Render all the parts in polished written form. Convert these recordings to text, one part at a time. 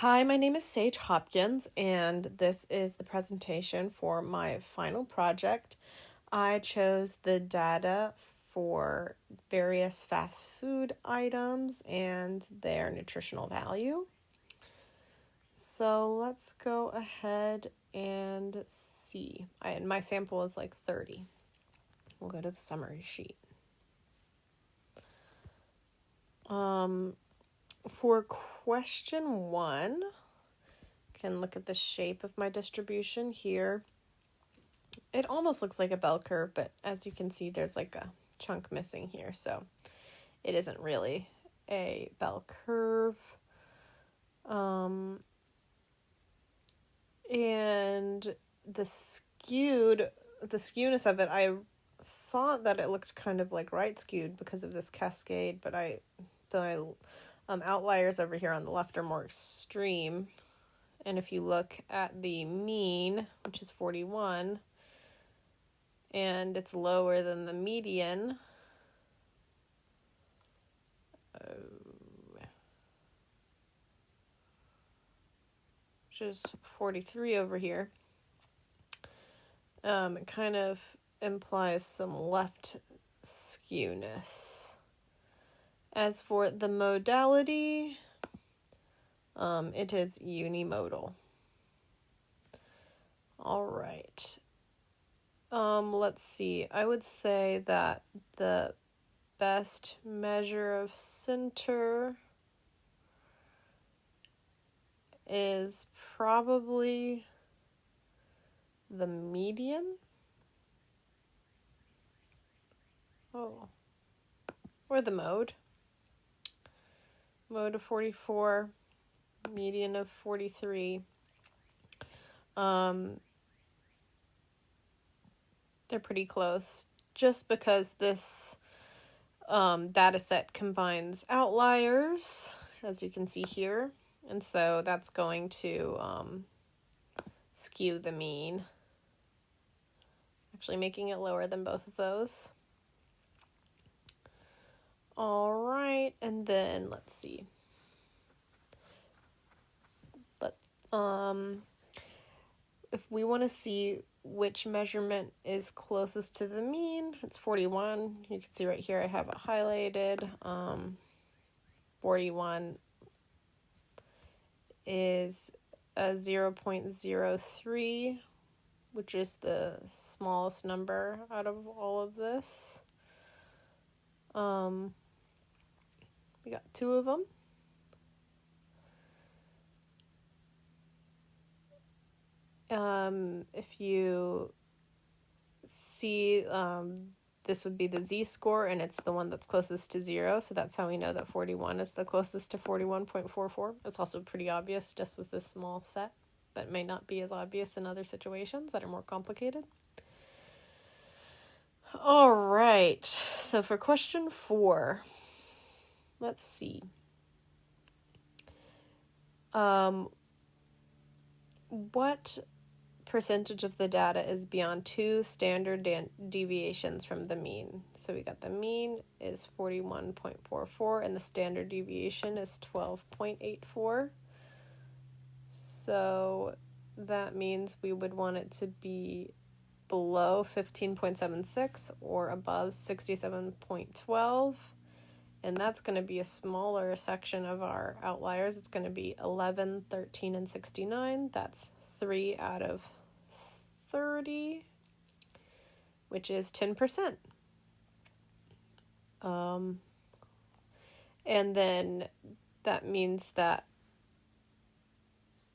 Hi, my name is Saige Hopkins, and this is the presentation for my final project. I chose the data for various fast food items and their nutritional value. So let's go ahead and see. My sample is like 30. We'll go to the summary sheet. For question 1, can look at the shape of my distribution here. It almost looks like a bell curve, but as you can see, there's like a chunk missing here, so it isn't really a bell curve. And the skewness of it, I thought that it looked kind of like right skewed because of this cascade, but the outliers over here on the left are more extreme. And if you look at the mean, which is 41, and it's lower than the median, which is 43 over here, it kind of implies some left skewness. As for the modality, it is unimodal. All right. Let's see. I would say that the best measure of center is probably the median. Or the mode. Mode of 44, median of 43. They're pretty close, just because this data set combines outliers, as you can see here, and so that's going to skew the mean, actually making it lower than both of those. All right, and then let's see. If we want to see which measurement is closest to the mean, it's 41. You can see right here I have it highlighted. 41 is a 0.03, which is the smallest number out of all of this. We got 2 of them. If you see, this would be the z-score, and it's the one that's closest to 0, so that's how we know that 41 is the closest to 41.44. It's also pretty obvious just with this small set, but may not be as obvious in other situations that are more complicated. All right, so for question 4, let's see. What percentage of the data is beyond 2 standard deviations from the mean? So we got the mean is 41.44 and the standard deviation is 12.84. So that means we would want it to be below 15.76 or above 67.12. And that's going to be a smaller section of our outliers. It's going to be 11, 13, and 69. That's 3 out of 30, which is 10%. And then that means that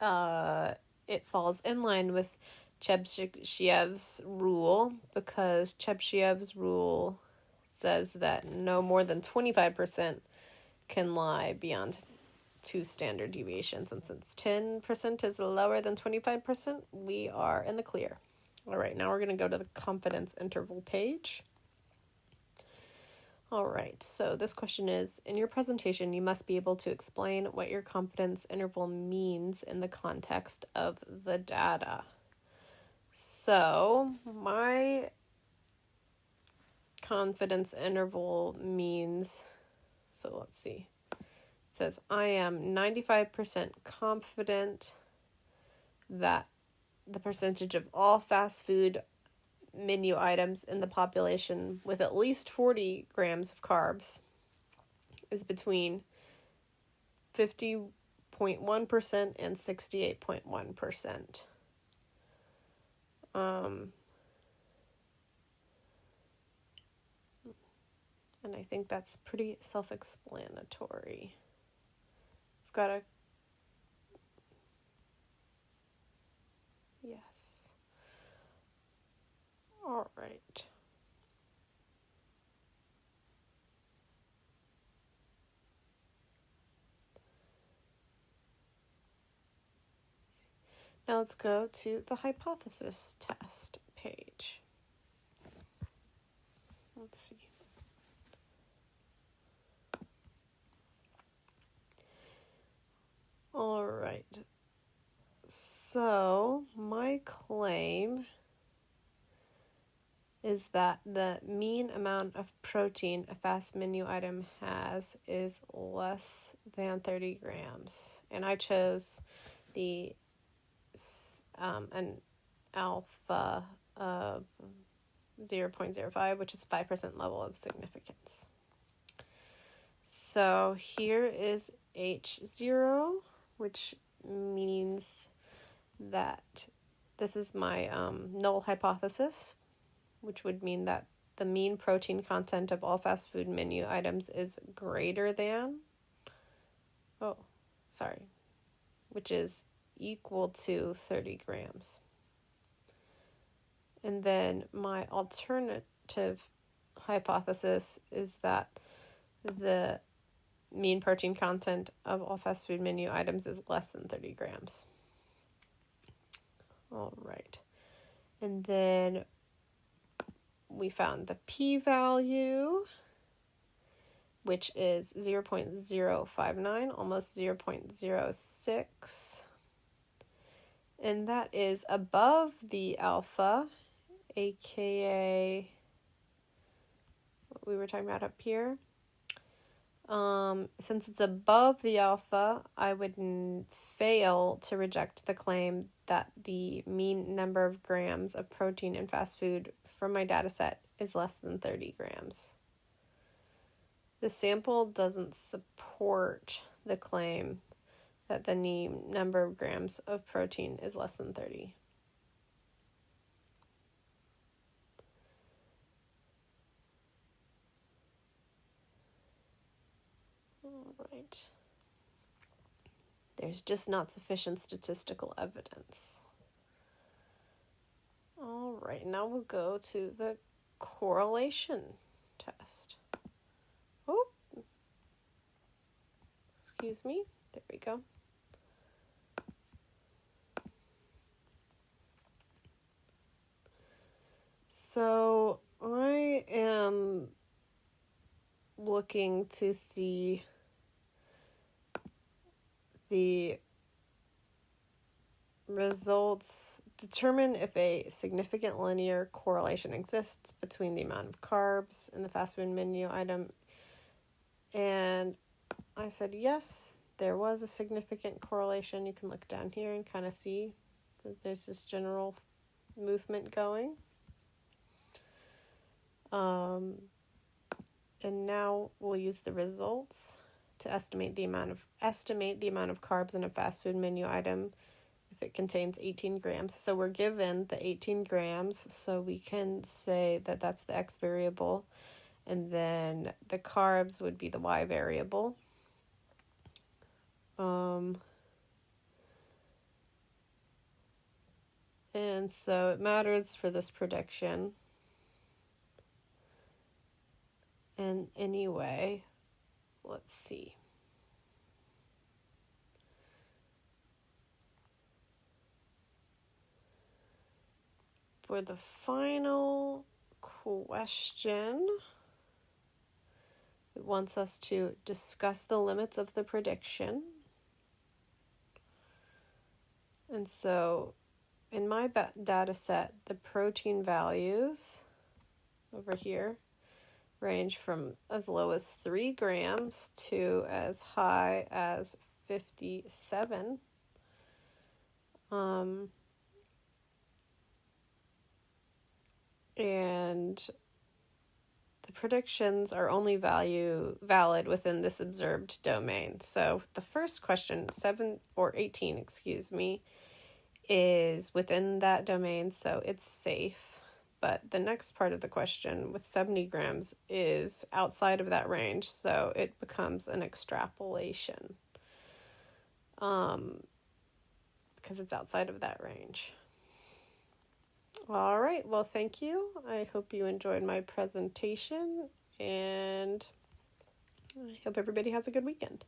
it falls in line with Chebyshev's rule, because Chebyshev's rule says that no more than 25% can lie beyond 2 standard deviations, and since 10% is lower than 25%, we are in the clear. All right, now we're going to go to the confidence interval page. All right, so this question is, in your presentation, you must be able to explain what your confidence interval means in the context of the data. So my confidence interval means, so let's see, says, I am 95% confident that the percentage of all fast food menu items in the population with at least 40 grams of carbs is between 50.1% and 68.1%. And I think that's pretty self-explanatory. I've got a... Yes. All right. Now let's go to the hypothesis test page. Let's see. All right. So my claim is that the mean amount of protein a fast menu item has is less than 30 grams. And I chose the an alpha of 0.05, which is 5% level of significance. So here is H0, which means that this is my null hypothesis, which would mean that the mean protein content of all fast food menu items is greater than, which is equal to 30 grams. And then my alternative hypothesis is that the mean protein content of all fast food menu items is less than 30 grams. All right. And then we found the p-value, which is 0.059, almost 0.06. And that is above the alpha, aka what we were talking about up here. Since it's above the alpha, I would fail to reject the claim that the mean number of grams of protein in fast food from my data set is less than 30 grams. The sample doesn't support the claim that the mean number of grams of protein is less than 30. All right. There's just not sufficient statistical evidence. All right, now we'll go to the correlation test. Oh, excuse me. There we go. So I am looking to see the results determine if a significant linear correlation exists between the amount of carbs in the fast food menu item. And I said yes, there was a significant correlation. You can look down here and kind of see that there's this general movement going. And now we'll use the results to estimate the amount of carbs in a fast food menu item if it contains 18 grams. So we're given the 18 grams, so we can say that that's the X variable, and then the carbs would be the Y variable. And so it matters for this prediction. And anyway, let's see. For the final question, it wants us to discuss the limits of the prediction. And so in my data set, the protein values over here range from as low as 3 grams to as high as 57. And the predictions are only valid within this observed domain. So the first question, 18, is within that domain, so it's safe. But the next part of the question with 70 grams is outside of that range, so it becomes an extrapolation. Because it's outside of that range. All right, well, thank you. I hope you enjoyed my presentation, and I hope everybody has a good weekend.